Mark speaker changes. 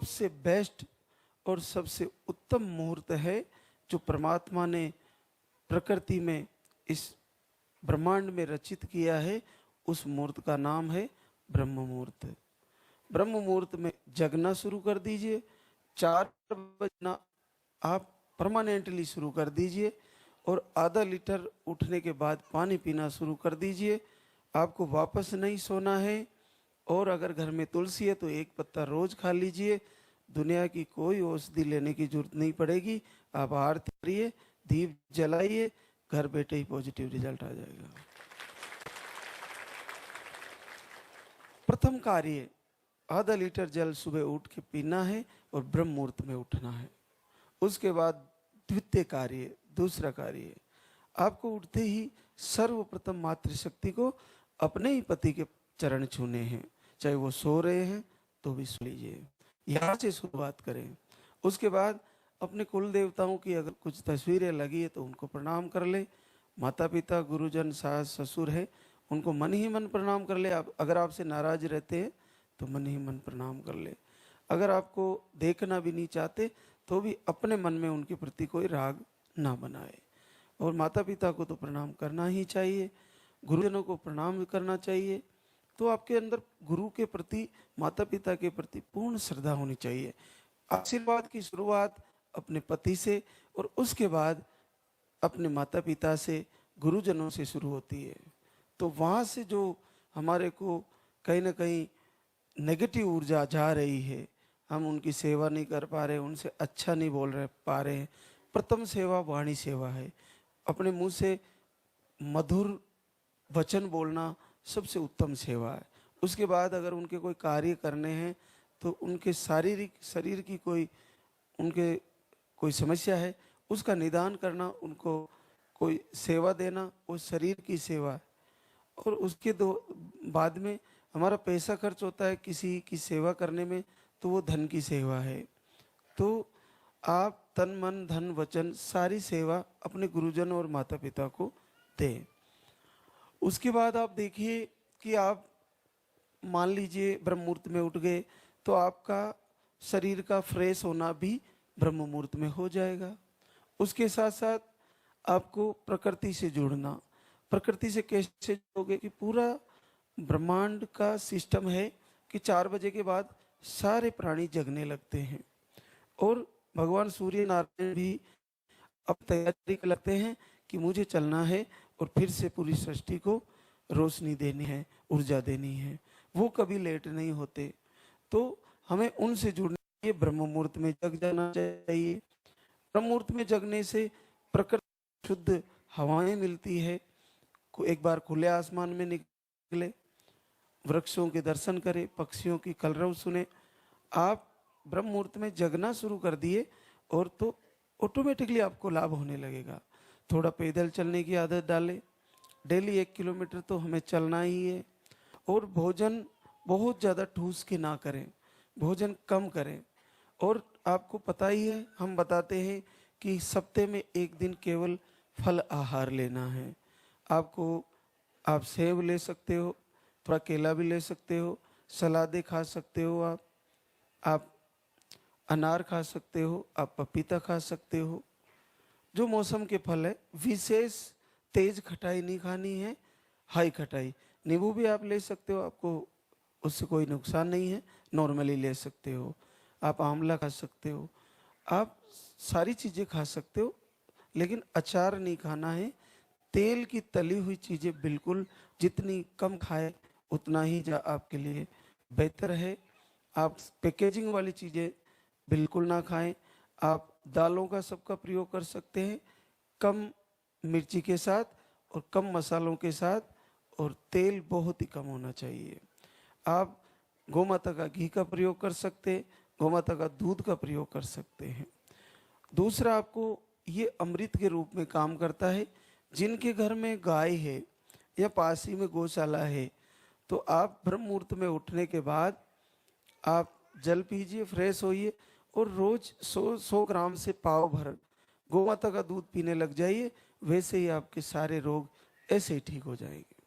Speaker 1: सबसे बेस्ट और सबसे उत्तम मुहूर्त है जो परमात्मा ने प्रकृति में, इस ब्रह्मांड में रचित किया है। उस मुहूर्त का नाम है ब्रह्म मुहूर्त। ब्रह्म मुहूर्त में जगना शुरू कर दीजिए। 4 बजना आप परमानेंटली शुरू कर दीजिए और आधा लीटर उठने के बाद पानी पीना शुरू कर दीजिए। आपको वापस नहीं सोना है। और अगर घर में तुलसी है तो 1 पत्ता रोज खा लीजिए। दुनिया की कोई औषधि लेने की जरूरत नहीं पड़ेगी। आप आरती करिए, दीप जलाइए, घर बैठे ही पॉजिटिव रिजल्ट आ जाएगा। प्रथम कार्य, आधा लीटर जल सुबह उठ के पीना है और ब्रह्म मुहूर्त में उठना है। उसके बाद द्वितीय कार्य, दूसरा कार्य, आपको उठते ही सर्वप्रथम मातृशक्ति को अपने ही पति के चरण छूने हैं। चाहे वो सो रहे हैं तो भी सो लीजिए, यहाँ से शुरुआत करें। उसके बाद अपने कुल देवताओं की अगर कुछ तस्वीरें लगी है तो उनको प्रणाम कर ले। माता पिता, गुरुजन, सास ससुर है, उनको मन ही मन प्रणाम कर ले। आप अगर आपसे नाराज रहते हैं तो मन ही मन प्रणाम कर ले। अगर आपको देखना भी नहीं चाहते तो भी अपने मन में उनके प्रति कोई राग ना बनाए। और माता पिता को तो प्रणाम करना ही चाहिए, गुरुजनों को प्रणाम भी करना चाहिए। तो आपके अंदर गुरु के प्रति, माता पिता के प्रति पूर्ण श्रद्धा होनी चाहिए। आशीर्वाद की शुरुआत अपने पति से और उसके बाद अपने माता पिता से, गुरुजनों से शुरू होती है। तो वहाँ से जो हमारे को कहीं ना कहीं नेगेटिव ऊर्जा जा रही है, हम उनकी सेवा नहीं कर पा रहे, उनसे अच्छा नहीं बोल रहे पा रहे हैं। प्रथम सेवा वाणी सेवा है। अपने मुंह से मधुर वचन बोलना सबसे उत्तम सेवा है। उसके बाद अगर उनके कोई कार्य करने हैं तो उनके शारीरिक शरीर की उनके कोई समस्या है उसका निदान करना, उनको कोई सेवा देना, वो शरीर की सेवा है। और उसके बाद में हमारा पैसा खर्च होता है किसी की सेवा करने में, तो वो धन की सेवा है। तो आप तन मन धन वचन सारी सेवा अपने गुरुजन और माता पिता को दें। उसके बाद आप देखिए कि आप मान लीजिए ब्रह्म मुहूर्त में उठ गए तो आपका शरीर का फ्रेश होना भी ब्रह्म मुहूर्त में हो जाएगा। उसके साथ साथ आपको प्रकृति से जुड़ना। प्रकृति से कैसे जुड़ोगे कि पूरा ब्रह्मांड का सिस्टम है कि 4 बजे के बाद सारे प्राणी जगने लगते हैं और भगवान सूर्य नारायण भी अब तैयारी लगते हैं कि मुझे चलना है और फिर से पूरी सृष्टि को रोशनी देनी है, ऊर्जा देनी है। वो कभी लेट नहीं होते। तो हमें उनसे जुड़ने के लिए ब्रह्म मुहूर्त में जग जाना चाहिए। ब्रह्म मुहूर्त में जगने से प्रकृति शुद्ध हवाएं मिलती है। एक बार खुले आसमान में निकले, वृक्षों के दर्शन करें, पक्षियों की कलरव सुने। आप ब्रह्म मुहूर्त में जगना शुरू कर दिए और तो ऑटोमेटिकली आपको लाभ होने लगेगा। थोड़ा पैदल चलने की आदत डालें। डेली 1 किलोमीटर तो हमें चलना ही है। और भोजन बहुत ज़्यादा ठूस के ना करें, भोजन कम करें। और आपको पता ही है, हम बताते हैं कि सप्ते में 1 दिन केवल फल आहार लेना है। आप सेब ले सकते हो, थोड़ा केला भी ले सकते हो, सलादें खा सकते हो, आप अनार खा सकते हो, आप पपीता खा सकते हो। जो मौसम के फल है, विशेष तेज खटाई नहीं खानी है, हाई खटाई। नींबू भी आप ले सकते हो, आपको उससे कोई नुकसान नहीं है, नॉर्मली ले सकते हो। आप आंवला खा सकते हो, आप सारी चीज़ें खा सकते हो, लेकिन अचार नहीं खाना है। तेल की तली हुई चीज़ें बिल्कुल जितनी कम खाए उतना ही आपके लिए बेहतर है। आप पैकेजिंग वाली चीज़ें बिल्कुल ना खाएं। आप दालों का सबका प्रयोग कर सकते हैं, कम मिर्ची के साथ और कम मसालों के साथ, और तेल बहुत ही कम होना चाहिए। आप गौमाता का घी का प्रयोग कर सकते हैं, गौमाता का दूध का प्रयोग कर सकते हैं। दूसरा, आपको ये अमृत के रूप में काम करता है। जिनके घर में गाय है या पास ही में गौशाला है, तो आप ब्रह्म मुहूर्त में उठने के बाद आप जल पीजिए, फ्रेश होइए और रोज 100 ग्राम से पाव भर गौमाता का दूध पीने लग जाइए। वैसे ही आपके सारे रोग ऐसे ही ठीक हो जाएंगे।